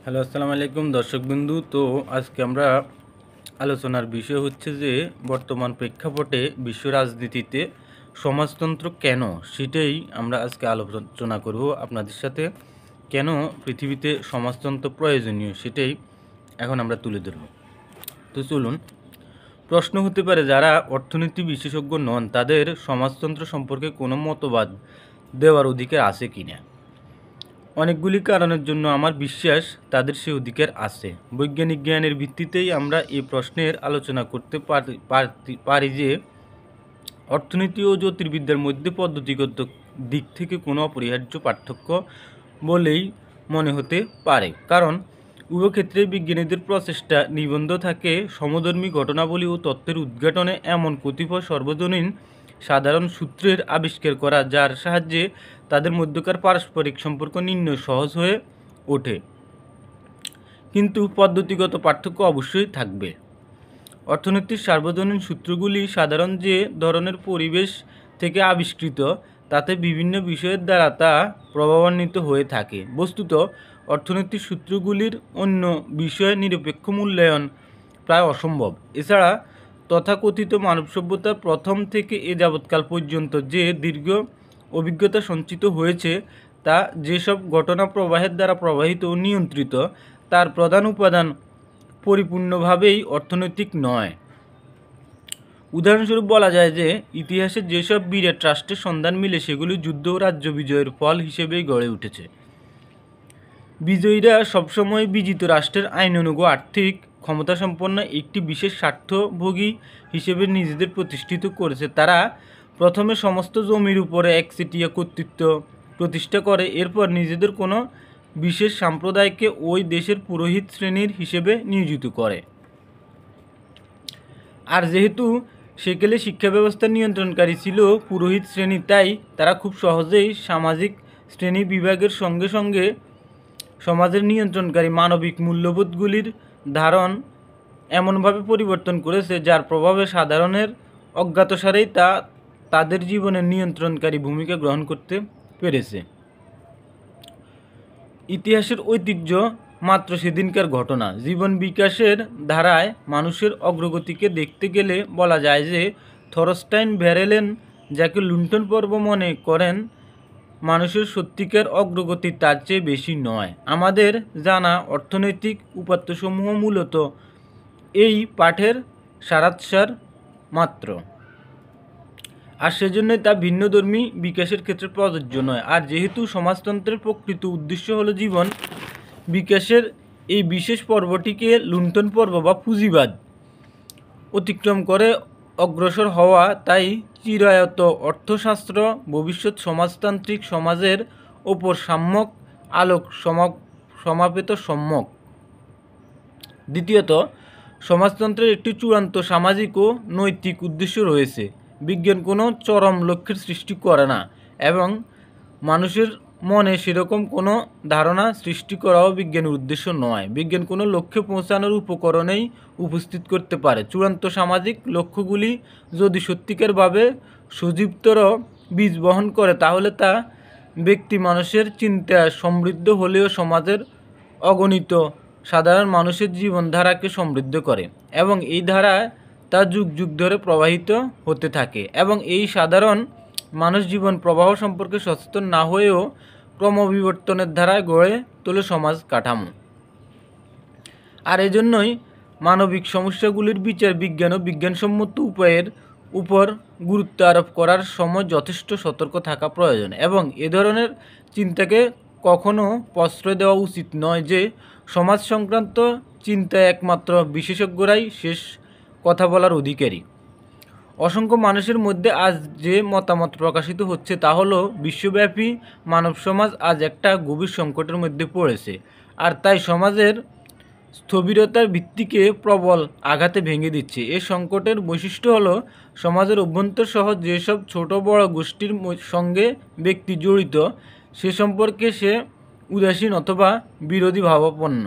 Hello, আসসালামু আলাইকুম দর্শকবৃন্দু। তো আজকে আমরা আলোচনার বিষয় হচ্ছে যে বর্তমান প্রেক্ষাপটে বিশ্ব রাজনীতিতে সমাজতন্ত্র কেন, সেটাই আমরা আজকে আলোচনা করব আপনাদের সাথে। কেন পৃথিবীতে সমাজতন্ত্র প্রয়োজনীয় সেটাই এখন আমরা তুলে ধরব। তো চলুন, প্রশ্ন হতে পারে যারা অর্থনীতি বিশেষজ্ঞ নন তাদের সমাজতন্ত্র সম্পর্কে কোনো মতবাদ দেওয়ার অধিকার আছে কিনা। অনেকগুলি কারণের জন্য আমার বিশ্বাস তাদের সে অধিকার আছে। বৈজ্ঞানিক জ্ঞানের ভিত্তিতেই আমরা এই প্রশ্নের আলোচনা করতে পারি যে অর্থনীতি ও জ্যোতির্বিদ্যার মধ্যে পদ্ধতিগত দিক থেকে কোনো অপরিহার্য পার্থক্য বলেই মনে হতে পারে, কারণ উভয় ক্ষেত্রে বিজ্ঞানীদের প্রচেষ্টা নিবন্ধ থাকে সমধর্মী ঘটনাবলী ও তথ্যের উদ্ঘাটনে এমন কতিপয় সর্বজনীন সাধারণ সূত্রের আবিষ্কার করা যার সাহায্যে তাদের মধ্যকার পারস্পরিক সম্পর্ক নির্ণয় সহজ হয়ে ওঠে। কিন্তু পদ্ধতিগত পার্থক্য অবশ্যই থাকবে। অর্থনীতির সার্বজনীন সূত্রগুলি সাধারণ যে ধরনের পরিবেশ থেকে আবিষ্কৃত তাতে বিভিন্ন বিষয়ের দ্বারা তা প্রভাবান্বিত হয়ে থাকে। বস্তুত অর্থনীতির সূত্রগুলির অন্য বিষয়ে নিরপেক্ষ মূল্যায়ন প্রায় অসম্ভব। এছাড়া তথাকথিত মানব সভ্যতার প্রথম থেকে এ যাবৎকাল পর্যন্ত যে দীর্ঘ অভিজ্ঞতা সঞ্চিত হয়েছে তা যেসব ঘটনা প্রবাহের দ্বারা প্রবাহিত ও নিয়ন্ত্রিত তার প্রধান উপাদান পরিপূর্ণভাবেই অর্থনৈতিক নয়। উদাহরণস্বরূপ বলা যায় যে ইতিহাসে যেসব বিরাট রাষ্ট্রের সন্ধান মিলে সেগুলি যুদ্ধ ও রাজ্য বিজয়ের ফল হিসেবেই গড়ে উঠেছে। বিজয়ীরা সবসময় বিজিত রাষ্ট্রের আইনানুগ আর্থিক ক্ষমতাসম্পন্ন একটি বিশেষ স্বার্থভোগী হিসেবে নিজেদের প্রতিষ্ঠিত করেছে। তারা প্রথমে সমস্ত জমির উপরে একচেটিয়া কর্তৃত্ব প্রতিষ্ঠা করে, এরপর নিজেদের কোনো বিশেষ সম্প্রদায়কে ওই দেশের পুরোহিত শ্রেণীর হিসেবে নিয়োজিত করে। আর যেহেতু সেকেলে শিক্ষা ব্যবস্থা নিয়ন্ত্রণকারী ছিল পুরোহিত শ্রেণী, তাই তারা খুব সহজেই সামাজিক শ্রেণী বিভাগের সঙ্গে সঙ্গে সমাজের নিয়ন্ত্রণকারী মানবিক মূল্যবোধগুলির ধারণ এমনভাবে পরিবর্তন করেছে যার প্রভাবে সাধারণের অজ্ঞাতসারেই তা তাদের জীবনের নিয়ন্ত্রণকারী ভূমিকা গ্রহণ করতে পেরেছে। ইতিহাসের ঐতিহ্য মাত্র সেদিনকার ঘটনা। জীবন বিকাশের ধারায় মানুষের অগ্রগতিকে দেখতে গেলে বলা যায় যে থরস্টাইন ভ্যারেলেন যাকে লুণ্ঠন পর্ব মনে করেন মানুষের সত্যিকার অগ্রগতি তার চেয়ে বেশি নয়। আমাদের জানা অর্থনৈতিক উপাত্তসমূহ মূলত এই পাঠের সারাংশার মাত্র, আর সেজন্যই তা ভিন্নধর্মী বিকাশের ক্ষেত্রে প্রযোজ্য নয়। আর যেহেতু সমাজতন্ত্রের প্রকৃত উদ্দেশ্য হলো জীবন বিকাশের এই বিশেষ পর্বটিকে লুণ্ঠন পর্ব বা পুঁজিবাদ অতিক্রম করে অগ্রসর হওয়া, তাই চিরায়ত অর্থশাস্ত্র ভবিষ্যৎ সমাজতান্ত্রিক সমাজের ওপর সাম্যক আলোক সমাপেত সম্যক। দ্বিতীয়ত, সমাজতন্ত্রের একটি চূড়ান্ত সামাজিক ও নৈতিক উদ্দেশ্য রয়েছে। বিজ্ঞান কোনো চরম লক্ষ্যের সৃষ্টি করে না এবং মানুষের মনে সেরকম কোনো ধারণা সৃষ্টি করাও বিজ্ঞানের উদ্দেশ্য নয়। বিজ্ঞান কোনো লক্ষ্যে পৌঁছানোর উপকরণেই উপস্থিত করতে পারে। চূড়ান্ত সামাজিক লক্ষ্যগুলি যদি সত্যিকারভাবে সজীবতর বীজ বহন করে তাহলে তা ব্যক্তি মানুষের চিন্তায় সমৃদ্ধ হলেও সমাজের অগণিত সাধারণ মানুষের জীবনধারাকে সমৃদ্ধ করে এবং এই ধারা তা যুগ যুগ ধরে প্রবাহিত হতে থাকে এবং এই সাধারণ মানুষ জীবন প্রবাহ সম্পর্কে সচেতন না হয়েও ক্রমবিবর্তনের ধারায় গড়ে তোলে সমাজ কাঠামো। আর এজন্যই মানবিক সমস্যাগুলির বিচার বিজ্ঞান ও বিজ্ঞানসম্মত উপায়ের উপর গুরুত্ব আরোপ করার সময় যথেষ্ট সতর্ক থাকা প্রয়োজন এবং এ ধরনের চিন্তাকে কখনো প্রশ্রয় দেওয়া উচিত নয় যে সমাজ সংক্রান্ত চিন্তায় একমাত্র বিশেষজ্ঞরাই শেষ কথা বলার অধিকারী। অসংখ্য মানুষের মধ্যে আজ যে মতামত প্রকাশিত হচ্ছে তা হলো বিশ্বব্যাপী মানব সমাজ আজ একটা গভীর সংকটের মধ্যে পড়েছে, আর তাই সমাজের স্থবিরতার ভিত্তিকে প্রবল আঘাতে ভেঙে দিচ্ছে। এই সংকটের বৈশিষ্ট্য হলো সমাজের অভ্যন্তর সহ যেসব ছোট বড় গোষ্ঠীর সঙ্গে ব্যক্তি জড়িত সে সম্পর্কে সে উদাসীন অথবা বিরোধী ভাবাপন্ন।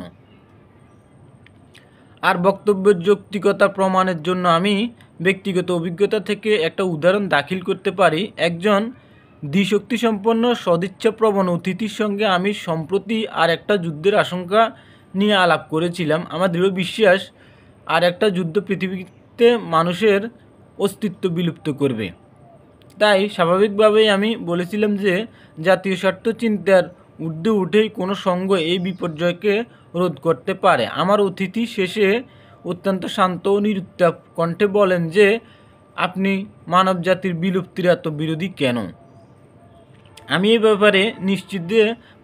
আর বক্তব্যের যৌক্তিকতা প্রমাণের জন্য আমি ব্যক্তিগত অভিজ্ঞতা থেকে একটা উদাহরণ দাখিল করতে পারি। একজন দ্বিশক্তিসম্পন্ন সদিচ্ছাপ্রবণ অতিথির সঙ্গে আমি সম্প্রতি আর একটা যুদ্ধের আশঙ্কা নিয়ে আলাপ করেছিলাম। আমার দৃঢ় বিশ্বাস আর একটা যুদ্ধ পৃথিবীতে মানুষের অস্তিত্ব বিলুপ্ত করবে। তাই স্বাভাবিকভাবেই আমি বলেছিলাম যে জাতীয় স্বার্থ চিন্তার ঊর্ধ্বে উঠেই কোনো সঙ্গ এই বিপর্যয়কে রোধ করতে পারে। আমার অতিথি শেষে অত্যন্ত শান্ত ও নিরুত্তাপ কণ্ঠে বলেন যে আপনি মানবজাতির বিলুপ্তির এত বিরোধী কেন? আমি এই ব্যাপারে নিশ্চিত যে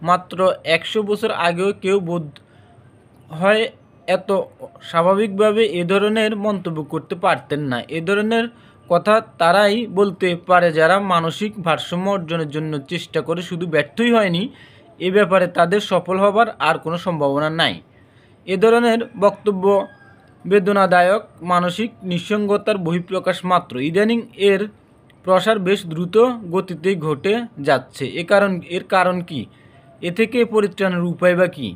মাত্র 100 বছর আগেও কেউ বোধ হয় এত স্বাভাবিকভাবে এ ধরনের মন্তব্য করতে পারতেন না। এ ধরনের কথা তারাই বলতে পারে যারা মানসিক ভারসাম্য অর্জনের জন্য চেষ্টা করে শুধু ব্যর্থই হয়নি, এ ব্যাপারে তাদের সফল হবার আর কোনো সম্ভাবনা নাই। এ ধরনের বক্তব্য বেদনাদায়ক মানসিক নিঃসঙ্গতার বহিঃপ্রকাশ মাত্র। ইদানিং এর প্রসার বেশ দ্রুত গতিতে ঘটে যাচ্ছে। এর কারণ কি? এ থেকে পরিত্রাণের উপায় বা কী?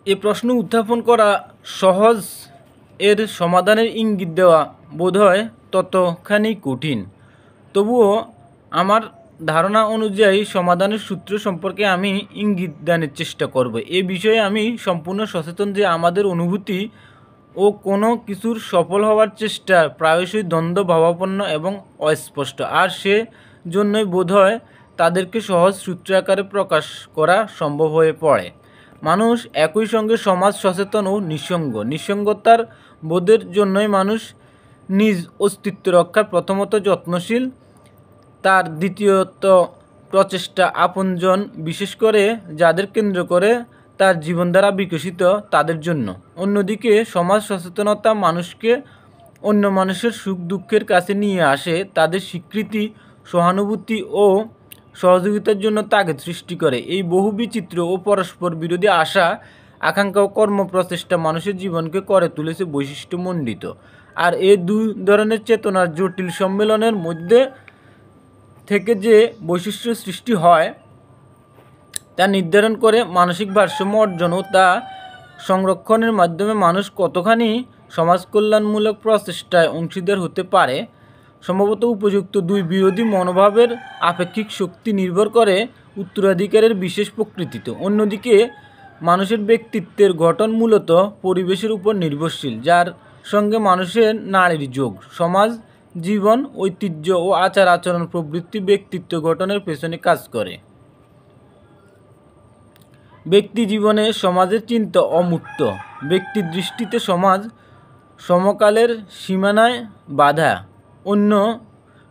এ প্রশ্ন উত্থাপন করা সহজ, এর সমাধানের ইঙ্গিত দেওয়া বোধহয় ততখানি কঠিন। তবুও আমার ধারণা অনুযায়ী সমাধানের সূত্র সম্পর্কে আমি ইঙ্গিত দানের চেষ্টা করব। এ বিষয়ে আমি সম্পূর্ণ সচেতন যে আমাদের অনুভূতি ও কোনো কিছুর সফল হওয়ার চেষ্টা প্রায়শই দ্বন্দ্ব ভাবাপন্ন এবং অস্পষ্ট, আর সে জন্যই বোধহয় তাদেরকে সহজ সূত্র আকারে প্রকাশ করা সম্ভব হয়ে পড়ে। মানুষ একই সঙ্গে সমাজ সচেতন ও নিঃসঙ্গতার বোধের জন্যই মানুষ নিজ অস্তিত্ব রক্ষার প্রথমত যত্নশীল, তার দ্বিতীয়ত প্রচেষ্টা আপনজন, বিশেষ করে যাদের কেন্দ্র করে তার জীবনধারা বিকশিত তাদের জন্য। অন্যদিকে সমাজ সচেতনতা মানুষকে অন্য মানুষের সুখ দুঃখের কাছে নিয়ে আসে, তাদের স্বীকৃতি, সহানুভূতি ও সহযোগিতার জন্য তাগিদ সৃষ্টি করে। এই বহু বিচিত্র ও পরস্পর বিরোধী আশা, আকাঙ্ক্ষা ও কর্মপ্রচেষ্টা মানুষের জীবনকে করে তুলেছে বৈশিষ্ট্যমণ্ডিত। আর এই দুই ধরনের চেতনার জটিল সম্মেলনের মধ্যে থেকে যে বৈশিষ্ট্য সৃষ্টি হয় তা নির্ধারণ করে মানসিক ভারসাম্য অর্জন ও তা সংরক্ষণের মাধ্যমে মানুষ কতখানি সমাজকল্যাণমূলক প্রচেষ্টায় অংশীদার হতে পারে। সম্ভবত উপযুক্ত দুই বিরোধী মনোভাবের আপেক্ষিক শক্তি নির্ভর করে উত্তরাধিকারের বিশেষ প্রকৃতিতে। অন্যদিকে মানুষের ব্যক্তিত্বের গঠন মূলত পরিবেশের উপর নির্ভরশীল, যার সঙ্গে মানুষের নাড়ির যোগ, সমাজ জীবন, ঐতিহ্য ও আচার আচরণ প্রভৃতি ব্যক্তিত্ব গঠনের পেছনে কাজ করে। ব্যক্তি জীবনে সমাজের চিন্তা অমূর্ত। ব্যক্তির দৃষ্টিতে সমাজ সমকালের সীমানায় বাঁধা, অন্য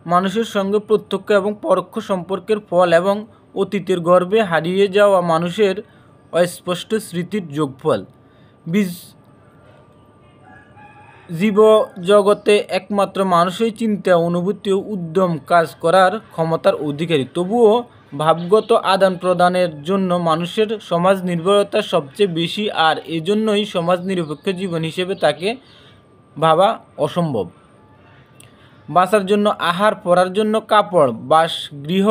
মানুষের সঙ্গে প্রত্যক্ষ এবং পরোক্ষ সম্পর্কের ফল এবং অতীতের গর্ভে হারিয়ে যাওয়া মানুষের অস্পষ্ট স্মৃতির যোগফল। জীবজগতে একমাত্র মানুষই চিন্তা, অনুভূতি ও উদ্যম কাজ করার ক্ষমতার অধিকারী। তবুও ভাবগত আদান প্রদানের জন্য মানুষের সমাজ নির্ভরতা সবচেয়ে বেশি, আর এজন্যই সমাজ নিরপেক্ষ জীবন হিসেবে তাকে ভাবা অসম্ভব। বাঁচার জন্য আহার, পরার জন্য কাপড়, বাসগৃহ,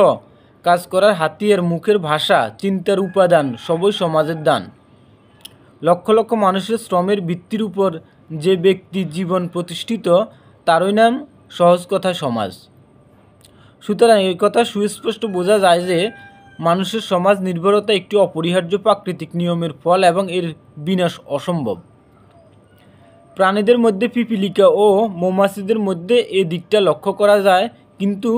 কাজ করার হাতিয়ার, মুখের ভাষা, চিন্তার উপাদান সবই সমাজের দান। লক্ষ লক্ষ মানুষের শ্রমের ভিত্তির উপর যে ব্যক্তি জীবন প্রতিষ্ঠিত, তারই নাম সহজ কথায় সমাজ। সুতরাং এই কথা সুস্পষ্ট বোঝা যায় যে মানুষের সমাজ নির্ভরতা একটি অপরিহার্য প্রাকৃতিক নিয়মের ফল এবং এর বিনাশ অসম্ভব। প্রাণীদের মধ্যে পিপীলিকা ও মৌমাছিদের মধ্যে এ দিকটা লক্ষ্য করা যায়, কিন্তু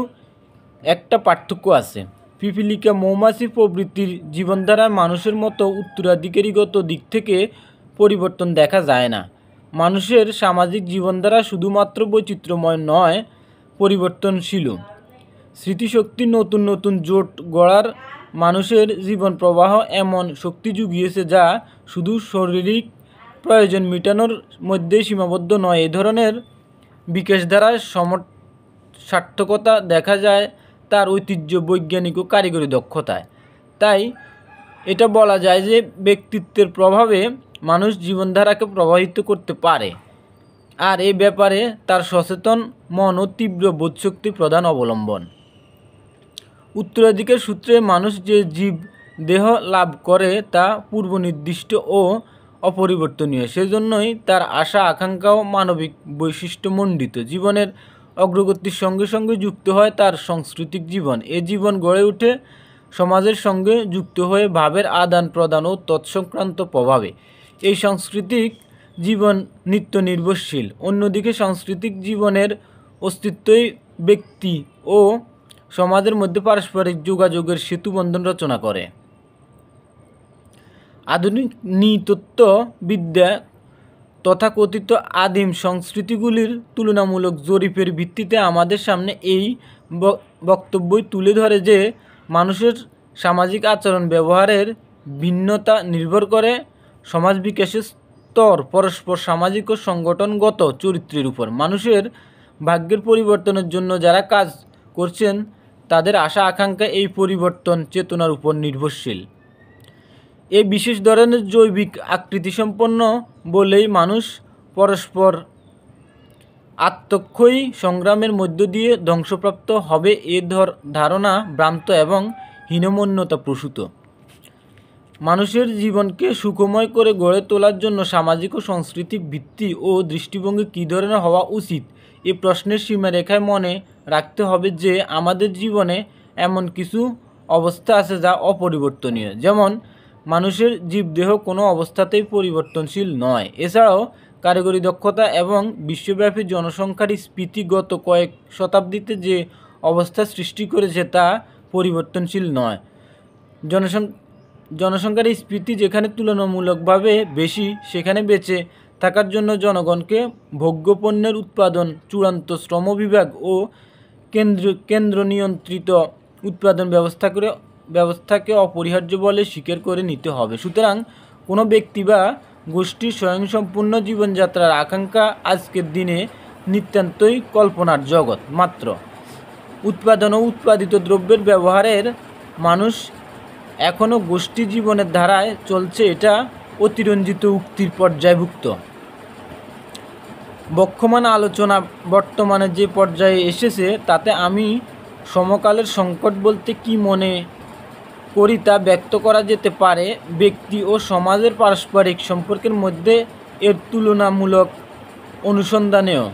একটা পার্থক্য আছে। পিপীলিকা, মৌমাছি প্রভৃতির জীবনধারায় মানুষের মতো উত্তরাধিকারীগত দিক থেকে পরিবর্তন দেখা যায় না। মানুষের সামাজিক জীবনধারা শুধুমাত্র বৈচিত্র্যময় নয়, পরিবর্তনশীল। স্মৃতিশক্তি নতুন নতুন জোট গড়ার মানুষের জীবন প্রবাহ এমন শক্তি জুগিয়েছে যা শুধু শারীরিক প্রয়োজন মেটানোর মধ্যেই সীমাবদ্ধ নয়। এ ধরনের বিকাশধারায় সার্থকতা দেখা যায় তার ঐতিহ্য, বৈজ্ঞানিক ও কারিগরি দক্ষতায়। তাই এটা বলা যায় যে ব্যক্তিত্বের প্রভাবে মানুষ জীবনধারাকে প্রভাবিত করতে পারে, আর এ ব্যাপারে তার সচেতন মন ও তীব্র বোধশক্তি প্রধান অবলম্বন। উত্তরাধিকার সূত্রে মানুষ যে জীব দেহ লাভ করে তা পূর্বনির্দিষ্ট ও অপরিবর্তনীয়, সেজন্যই তার আশা আকাঙ্ক্ষাও মানবিক বৈশিষ্ট্যমণ্ডিত। জীবনের অগ্রগতির সঙ্গে সঙ্গে যুক্ত হয় তার সাংস্কৃতিক জীবন। এ জীবন গড়ে ওঠে সমাজের সঙ্গে যুক্ত হয়ে ভাবের আদান প্রদান ও তৎসংক্রান্ত প্রভাবে। এই সাংস্কৃতিক জীবন নিত্য নির্ভরশীল। অন্যদিকে সাংস্কৃতিক জীবনের অস্তিত্বই ব্যক্তি ও সমাজের মধ্যে পারস্পরিক যোগাযোগের সেতুবন্ধন রচনা করে। আধুনিক নৃতত্ত্ববিদ্যা তথাকথিত আদিম সংস্কৃতিগুলির তুলনামূলক জরিপের ভিত্তিতে আমাদের সামনে এই বক্তব্যই তুলে ধরে যে মানুষের সামাজিক আচরণ ব্যবহারের ভিন্নতা নির্ভর করে সমাজ বিকাশের স্তর, পরস্পর সামাজিক ও সংগঠনগত চরিত্রের উপর। মানুষের ভাগ্যের পরিবর্তনের জন্য যারা কাজ করছেন তাদের আশা আকাঙ্ক্ষা এই পরিবর্তন চেতনার উপর নির্ভরশীল। এই বিশেষ ধরনের জৈবিক আকৃতিসম্পন্ন বলেই মানুষ পরস্পর আত্মক্ষয়ী সংগ্রামের মধ্য দিয়ে ধ্বংসপ্রাপ্ত হবে এ ধারণা ভ্রান্ত এবং হীনমন্যতা প্রসূত। মানুষের জীবনকে সুখময় করে গড়ে তোলার জন্য সামাজিক ও সাংস্কৃতিক ভিত্তি ও দৃষ্টিভঙ্গি কী ধরনের হওয়া উচিত এ প্রশ্নের সীমারেখায় মনে রাখতে হবে যে আমাদের জীবনে এমন কিছু অবস্থা আছে যা অপরিবর্তনীয়, যেমন মানুষের জীবদেহ কোনো অবস্থাতেই পরিবর্তনশীল নয়। এছাড়াও কারিগরি দক্ষতা এবং বিশ্বব্যাপী জনসংখ্যার স্ফীতি গত কয়েক শতাব্দীতে যে অবস্থা সৃষ্টি করেছে তা পরিবর্তনশীল নয়। জনসংখ্যার স্ফীতি যেখানে তুলনামূলকভাবে বেশি, সেখানে বেঁচে থাকার জন্য জনগণকে ভোগ্যপণ্যের উৎপাদন, চূড়ান্ত শ্রম বিভাগ ও কেন্দ্র নিয়ন্ত্রিত উৎপাদন ব্যবস্থাকে অপরিহার্য বলে স্বীকার করে নিতে হবে। সুতরাং কোনো ব্যক্তি বা গোষ্ঠীর স্বয়ংসম্পূর্ণ জীবনযাত্রার আকাঙ্ক্ষা আজকের দিনে নিতান্তই কল্পনার জগৎ মাত্র। উৎপাদন ও উৎপাদিত দ্রব্যের ব্যবহারের মানুষ এখনও গোষ্ঠী জীবনের ধারায় চলছে, এটা অতিরঞ্জিত উক্তির পর্যায়ভুক্ত। বক্ষমান আলোচনা বর্তমানে যে পর্যায়ে এসেছে তাতে আমি সমকালের সংকট বলতে কি মনে করি তা ব্যক্ত করা যেতে পারে। ব্যক্তি ও সমাজের পারস্পরিক সম্পর্কের মধ্যে এর তুলনামূলক অনুসন্ধানেও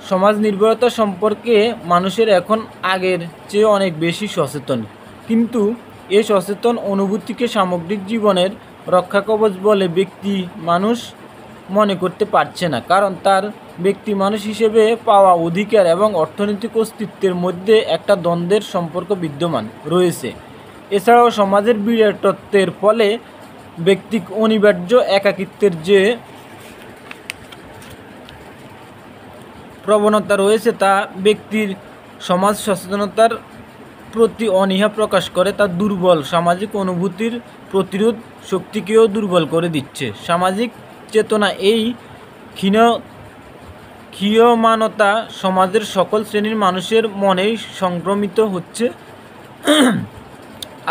সমাজ নির্ভরতা সম্পর্কে মানুষের এখন আগের চেয়ে অনেক বেশি সচেতন, কিন্তু এই সচেতন অনুভূতিকে সামগ্রিক জীবনের রক্ষাকবচ বলে ব্যক্তি মানুষ মনে করতে পারছে না, কারণ তার ব্যক্তি মানুষ হিসেবে পাওয়া অধিকার এবং অর্থনৈতিক অস্তিত্বের মধ্যে একটা দ্বন্দ্বের সম্পর্ক বিদ্যমান রয়েছে। এছাড়াও সমাজের বিরাটত্বের ফলে ব্যক্তিক অনিবার্য একাকিত্বের যে প্রবণতা রয়েছে তা ব্যক্তির সমাজ সচেতনতার প্রতি অনীহা প্রকাশ করে। তা দুর্বল সামাজিক অনুভূতির প্রতিরোধ শক্তিকেও দুর্বল করে দিচ্ছে। সামাজিক চেতনা এই ক্ষীয়মানতা সমাজের সকল শ্রেণীর মানুষের মনেই সংক্রমিত হচ্ছে।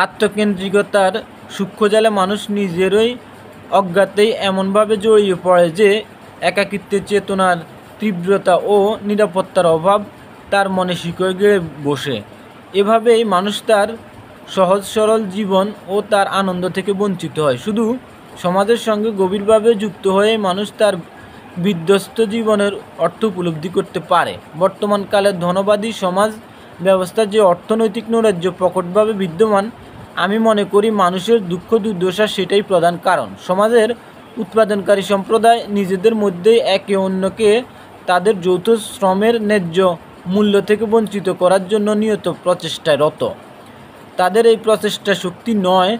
আত্মকেন্দ্রিকতার সূক্ষ্মজালে মানুষ নিজেরই অজ্ঞাতেই এমনভাবে জড়িয়ে পড়ে যে একাকিত্বের চেতনার তীব্রতা ও নিরাপত্তার অভাব তার মনে শিকড় গেড়ে বসে। এভাবেই মানুষ তার সহজ সরল জীবন ও তার আনন্দ থেকে বঞ্চিত হয়। শুধু সমাজের সঙ্গে গভীরভাবে যুক্ত হয়ে মানুষ তার বিধ্বস্ত জীবনের অর্থ উপলব্ধি করতে পারে। বর্তমানকালের ধনবাদী সমাজ ব্যবস্থা যে অর্থনৈতিক নৈরাজ্য প্রকটভাবে বিদ্যমান, আমি মনে করি মানুষের দুঃখ দুর্দশা সেটাই প্রধান কারণ। সমাজের উৎপাদনকারী সম্প্রদায় নিজেদের মধ্যেই একে অন্যকে তাদের যৌথ শ্রমের ন্যায্য মূল্য থেকে বঞ্চিত করার জন্য নিয়ত প্রচেষ্টায় রত। তাদের এই প্রচেষ্টা শক্তি নয়,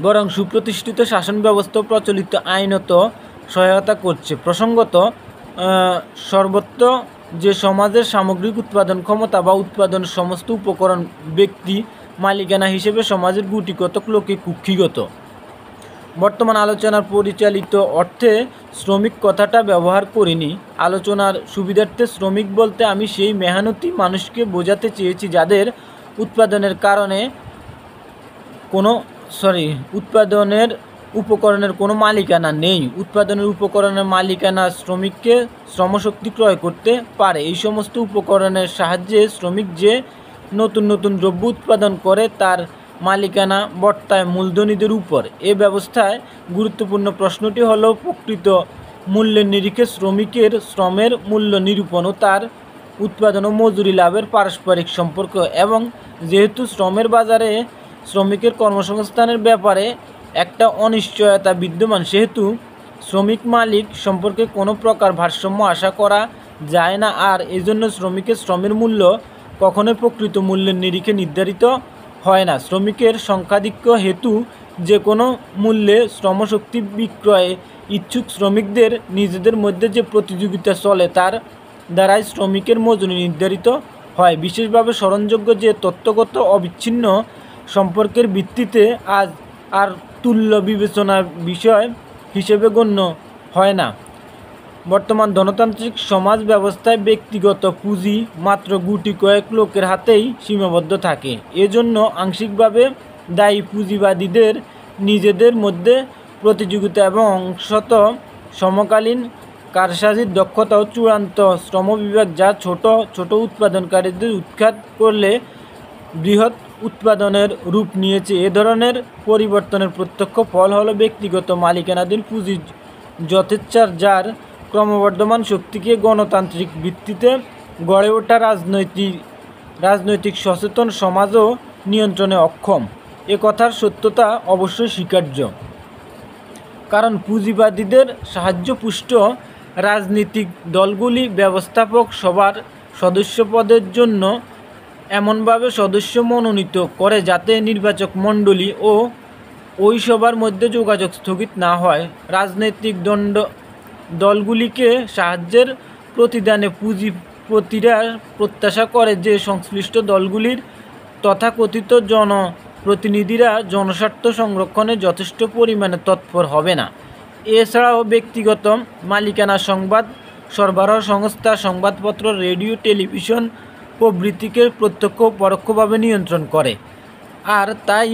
বরং সুপ্রতিষ্ঠিত শাসন ব্যবস্থা প্রচলিত আইনত সহায়তা করছে। প্রসঙ্গত, সর্বত্র যে সমাজের সামগ্রিক উৎপাদন ক্ষমতা বা উৎপাদনের সমস্ত উপকরণ ব্যক্তি মালিকানা হিসেবে সমাজের গুটি কতক লোকে কুক্ষিগত। বর্তমান আলোচনার পরিচালিত অর্থে শ্রমিক কথাটা ব্যবহার করিনি। আলোচনার সুবিধার্থে শ্রমিক বলতে আমি সেই মেহনতি মানুষকে বোঝাতে চেয়েছি যাদের উৎপাদনের উপকরণের কোনো মালিকানা নেই। উৎপাদনের উপকরণের মালিকানা শ্রমিককে শ্রমশক্তি ক্রয় করতে পারে। এই সমস্ত উপকরণের সাহায্যে শ্রমিক যে নতুন নতুন দ্রব্য উৎপাদন করে তার মালিকানা বর্তায় মূলধনীদের উপর। এ ব্যবস্থায় গুরুত্বপূর্ণ প্রশ্নটি হলো প্রকৃত মূল্যের নিরিখে শ্রমিকের শ্রমের মূল্য নিরূপণ ও তার উৎপাদন ও মজুরি লাভের পারস্পরিক সম্পর্ক। এবং যেহেতু শ্রমের বাজারে শ্রমিকের কর্মসংস্থানের ব্যাপারে একটা অনিশ্চয়তা বিদ্যমান, সেহেতু শ্রমিক মালিক সম্পর্কে কোনো প্রকার ভারসাম্য আশা করা যায় না, আর এজন্য শ্রমিকের শ্রমের মূল্য কখনোই প্রকৃত মূল্যের নিরিখে নির্ধারিত হয় না। শ্রমিকের সংখ্যাধিক্য হেতু যে কোনো মূল্যে শ্রমশক্তি বিক্রয়ে ইচ্ছুক শ্রমিকদের নিজেদের মধ্যে যে প্রতিযোগিতা চলে তার দ্বারাই শ্রমিকের মজুরি নির্ধারিত হয়। বিশেষভাবে স্মরণযোগ্য যে তত্ত্বগত অবিচ্ছিন্ন সম্পর্কের ভিত্তিতে আজ আর তুল্য বিবেচনার বিষয় হিসেবে গণ্য হয় না। বর্তমান ধনতান্ত্রিক সমাজ ব্যবস্থায় ব্যক্তিগত পুঁজি মাত্র গুটি কয়েক লোকের হাতেই সীমাবদ্ধ থাকে। এজন্য আংশিকভাবে দায়ী পুঁজিবাদীদের নিজেদের মধ্যে প্রতিযোগিতা এবং অংশত সমকালীন কারসাজির দক্ষতা ও চূড়ান্ত শ্রমবিভাগ, যা ছোট ছোট উৎপাদনকারীদের উৎখাত করলে বৃহৎ উৎপাদনের রূপ নিয়েছে। এ ধরনের পরিবর্তনের প্রত্যক্ষ ফল হলো ব্যক্তিগত মালিকানাধীন পুঁজির যথেচ্ছার, যার ক্রমবর্ধমান শক্তিকে গণতান্ত্রিক ভিত্তিতে গড়ে ওঠা রাজনৈতিক সচেতন সমাজও নিয়ন্ত্রণে অক্ষম। এ কথার সত্যতা অবশ্যই স্বীকার্য, কারণ পুঁজিবাদীদের সাহায্যপুষ্ট রাজনৈতিক দলগুলি ব্যবস্থাপক সভার সদস্যপদের জন্য এমনভাবে সদস্য মনোনীত করে যাতে নির্বাচক মণ্ডলী ও ওই সভার মধ্যে যোগাযোগ স্থগিত না হয়। রাজনৈতিক দলগুলিকে সাহায্যের প্রতিদানে পুঁজিপতিরা প্রত্যাশা করে যে সংশ্লিষ্ট দলগুলির তথাকথিত জনপ্রতিনিধিরা জনস্বার্থ সংরক্ষণে যথেষ্ট পরিমাণে তৎপর হবে না। এছাড়াও ব্যক্তিগত মালিকানা সংবাদ সরবরাহ সংস্থা, সংবাদপত্র, রেডিও, টেলিভিশন প্রভৃতিকে প্রত্যক্ষ ও পরোক্ষভাবে নিয়ন্ত্রণ করে, আর তাই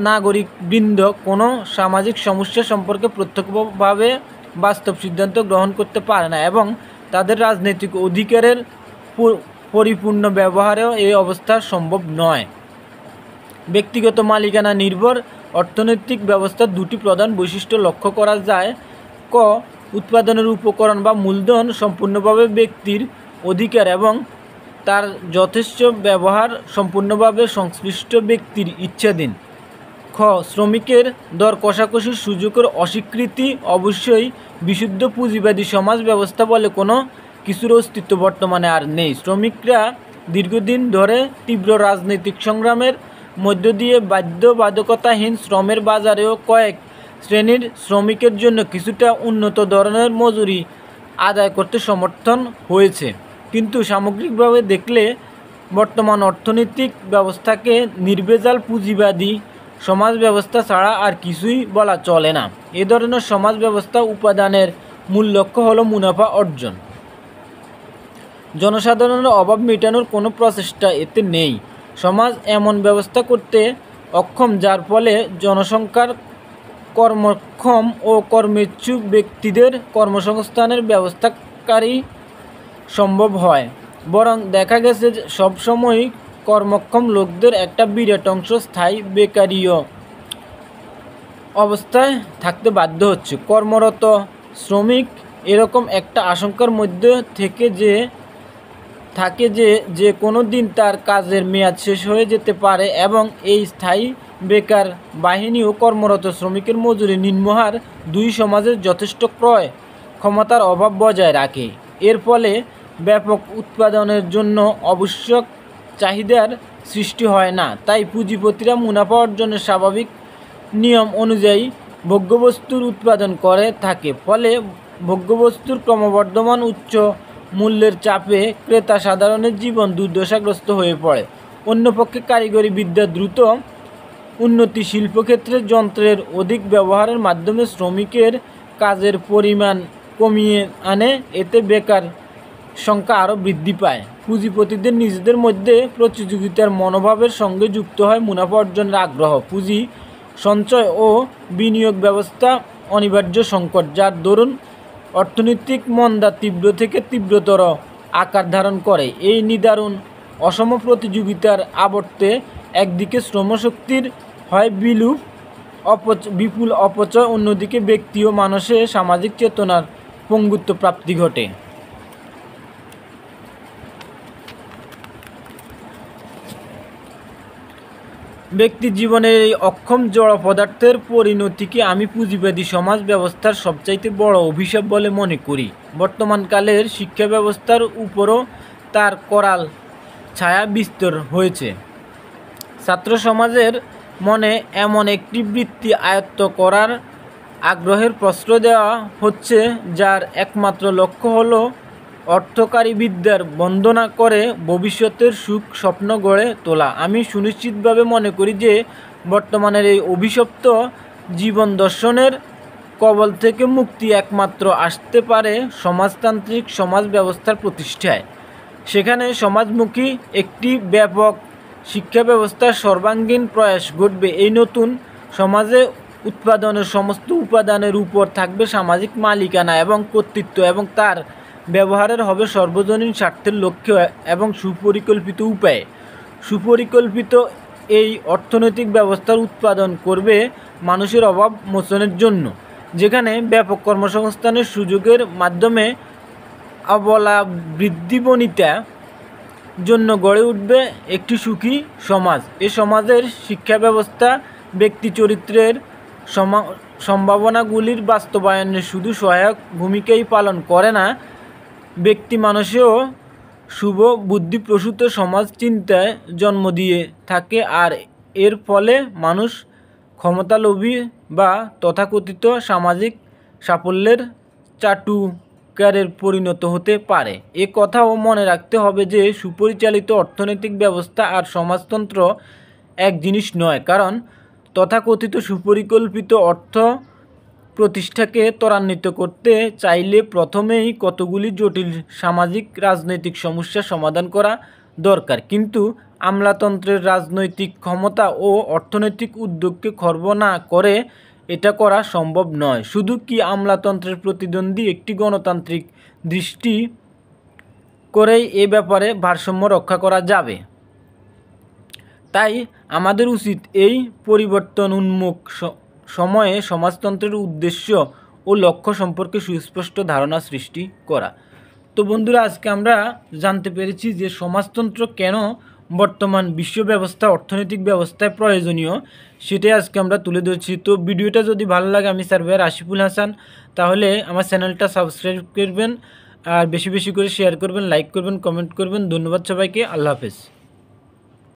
নাগরিকবৃন্দ কোনো সামাজিক সমস্যা সম্পর্কে প্রত্যক্ষভাবে বাস্তব সিদ্ধান্ত গ্রহণ করতে পারে না এবং তাদের রাজনৈতিক অধিকারের পরিপূর্ণ ব্যবহারেও এই অবস্থা সম্ভব নয়। ব্যক্তিগত মালিকানা নির্ভর অর্থনৈতিক ব্যবস্থার দুটি প্রধান বৈশিষ্ট্য লক্ষ্য করা যায়। ক, উৎপাদনের উপকরণ বা মূলধন সম্পূর্ণভাবে ব্যক্তির অধিকার এবং তার যথেষ্ট ব্যবহার সম্পূর্ণভাবে সংশ্লিষ্ট ব্যক্তির ইচ্ছাধীন। খ, শ্রমিকের দর কষাকষির সুযোগের অস্বীকৃতি। অবশ্যই বিশুদ্ধ পুঁজিবাদী সমাজ ব্যবস্থা বলে কোনো কিছুর অস্তিত্ব বর্তমানে আর নেই। শ্রমিকরা দীর্ঘদিন ধরে তীব্র রাজনৈতিক সংগ্রামের মধ্য দিয়ে বাধ্যবাধকতাহীন শ্রমের বাজারেও কয়েক শ্রেণীর শ্রমিকের জন্য কিছুটা উন্নত ধরনের মজুরি আদায় করতে সমর্থন হয়েছে, কিন্তু সামগ্রিকভাবে দেখলে বর্তমান অর্থনৈতিক ব্যবস্থাকে নির্ভেজাল পুঁজিবাদী সমাজ ব্যবস্থা ছাড়া আর কিছুই বলা চলে না। এ ধরনের সমাজ ব্যবস্থা উপাদানের মূল লক্ষ্য হলো মুনাফা অর্জন। জনসাধারণের অভাব মেটানোর কোনো প্রচেষ্টা এতে নেই। সমাজ এমন ব্যবস্থা করতে অক্ষম যার ফলে জনসংখ্যার কর্মক্ষম ও কর্মেচ্ছুক ব্যক্তিদের কর্মসংস্থানের ব্যবস্থাকারী সম্ভব হয়। বরং দেখা গেছে সবসময়ই কর্মক্ষম লোকদের একটা বিরাট অংশ স্থায়ী বেকারীয় অবস্থায় থাকতে বাধ্য হচ্ছে। কর্মরত শ্রমিক এরকম একটা আশঙ্কার মধ্যে থাকে যে কোনো দিন তার কাজের মেয়াদ শেষ হয়ে যেতে পারে এবং এই স্থায়ী বেকার বাহিনী ও কর্মরত শ্রমিকের মজুরি নিম্নহার দুই সমাজের যথেষ্ট ক্রয় ক্ষমতার অভাব বজায় রাখে। এর ফলে ব্যাপক উৎপাদনের জন্য আবশ্যক চাহিদার সৃষ্টি হয় না। তাই পুঁজিপতিরা মুনাফা অর্জনের স্বাভাবিক নিয়ম অনুযায়ী ভোগ্যবস্তুর উৎপাদন করে থাকে। ফলে ভোগ্যবস্তুর ক্রমবর্ধমান উচ্চ মূল্যের চাপে ক্রেতা সাধারণের জীবন দুর্দশাগ্রস্ত হয়ে পড়ে। অন্যপক্ষে কারিগরি বিদ্যার দ্রুত উন্নতি, শিল্পক্ষেত্রে যন্ত্রের অধিক ব্যবহারের মাধ্যমে শ্রমিকের কাজের পরিমাণ কমিয়ে আনে। এতে বেকার সংখ্যা আরও বৃদ্ধি পায়। পুঁজিপতিদের নিজেদের মধ্যে প্রতিযোগিতার মনোভাবের সঙ্গে যুক্ত হয় মুনাফা অর্জনের আগ্রহ। পুঁজি সঞ্চয় ও বিনিয়োগ ব্যবস্থা অনিবার্য সংকট, যার দরুন অর্থনৈতিক মন্দা তীব্র থেকে তীব্রতর আকার ধারণ করে। এই নিদারুণ অসম প্রতিযোগিতার আবর্তে একদিকে শ্রমশক্তির হয় বিপুল অপচয়, অন্যদিকে ব্যক্তি ও মানুষের সামাজিক চেতনার পঙ্গুত্ব প্রাপ্তি ঘটে। ব্যক্তি জীবনের এই অক্ষম জড় পদার্থের পরিণতিকে আমি পুঁজিবাদী সমাজ ব্যবস্থার সবচাইতে বড় অভিশাপ বলে মনে করি। বর্তমানকালের শিক্ষা ব্যবস্থার উপরও তার করাল ছায়া বিস্তর হয়েছে। ছাত্র সমাজের মনে এমন একটি বৃত্তি আয়ত্ত করার আগ্রহের প্রশ্রয় দেওয়া হচ্ছে, যার একমাত্র লক্ষ্য হলো অর্থকারী বিদ্যার বন্দনা করে ভবিষ্যতের সুখ স্বপ্ন গড়ে তোলা। আমি সুনিশ্চিতভাবে মনে করি যে বর্তমানের এই অভিশপ্ত জীবন দর্শনের কবল থেকে মুক্তি একমাত্র আসতে পারে সমাজতান্ত্রিক সমাজ ব্যবস্থার প্রতিষ্ঠায়। সেখানে সমাজমুখী একটি ব্যাপক শিক্ষা ব্যবস্থার সর্বাঙ্গীন প্রয়াস ঘটবে। এই নতুন সমাজে উৎপাদনের সমস্ত উপাদানের উপর থাকবে সামাজিক মালিকানা এবং কর্তৃত্ব, এবং তার ব্যবহারের হবে সর্বজনীন স্বার্থের লক্ষ্যে এবং সুপরিকল্পিত উপায়ে। সুপরিকল্পিত এই অর্থনৈতিক ব্যবস্থার উৎপাদন করবে মানুষের অভাব মোচনের জন্য, যেখানে ব্যাপক কর্মসংস্থানের সুযোগের মাধ্যমে অবলা বৃদ্ধিবনিতা জন্য গড়ে উঠবে একটি সুখী সমাজ। এ সমাজের শিক্ষা ব্যবস্থা ব্যক্তি চরিত্রের সম্ভাবনাগুলির বাস্তবায়নে শুধু সহায়ক ভূমিকাই পালন করে না, ব্যক্তি মানুষেও শুভ বুদ্ধিপ্রসূত সমাজ চিন্তায় জন্ম দিয়ে থাকে, আর এর ফলে মানুষ ক্ষমতালোভী বা তথাকথিত সামাজিক সাফল্যের চাটুকারে পরিণত হতে পারে। এ কথাও মনে রাখতে হবে যে সুপরিচালিত অর্থনৈতিক ব্যবস্থা আর সমাজতন্ত্র এক জিনিস নয়, কারণ তথাকথিত সুপরিকল্পিত অর্থ প্রতিষ্ঠাকে ত্বরান্বিত করতে চাইলে প্রথমেই কতগুলি জটিল সামাজিক রাজনৈতিক সমস্যার সমাধান করা দরকার, কিন্তু আমলাতন্ত্রের রাজনৈতিক ক্ষমতা ও অর্থনৈতিক উদ্যোগকে খর্ব না করে এটা করা সম্ভব নয়। শুধু কি আমলাতন্ত্রের প্রতিদ্বন্দ্বী একটি গণতান্ত্রিক দৃষ্টি করেই এ ব্যাপারে ভারসাম্য রক্ষা করা যাবে। তাই আমাদের উচিত এই পরিবর্তন উন্মুখ সময়ে সমাজতন্ত্রের উদ্দেশ্য ও লক্ষ্য সম্পর্কে সুস্পষ্ট ধারণা সৃষ্টি করা। তো বন্ধুরা, আজকে আমরা জানতে পেরেছি যে সমাজতন্ত্র কেন বর্তমান বিশ্ব ব্যবস্থা অর্থনৈতিক ব্যবস্থায় প্রয়োজনীয়, সেটাই আজকে আমরা তুলে ধরছি। তো ভিডিওটা যদি ভালো লাগে, আমি সার্ভেয়ার আশিফুল হাসান, তাহলে আমার চ্যানেলটা সাবস্ক্রাইব করবেন আর বেশি বেশি করে শেয়ার করবেন, লাইক করবেন, কমেন্ট করবেন। ধন্যবাদ সবাইকে। আল্লাহ হাফেজ।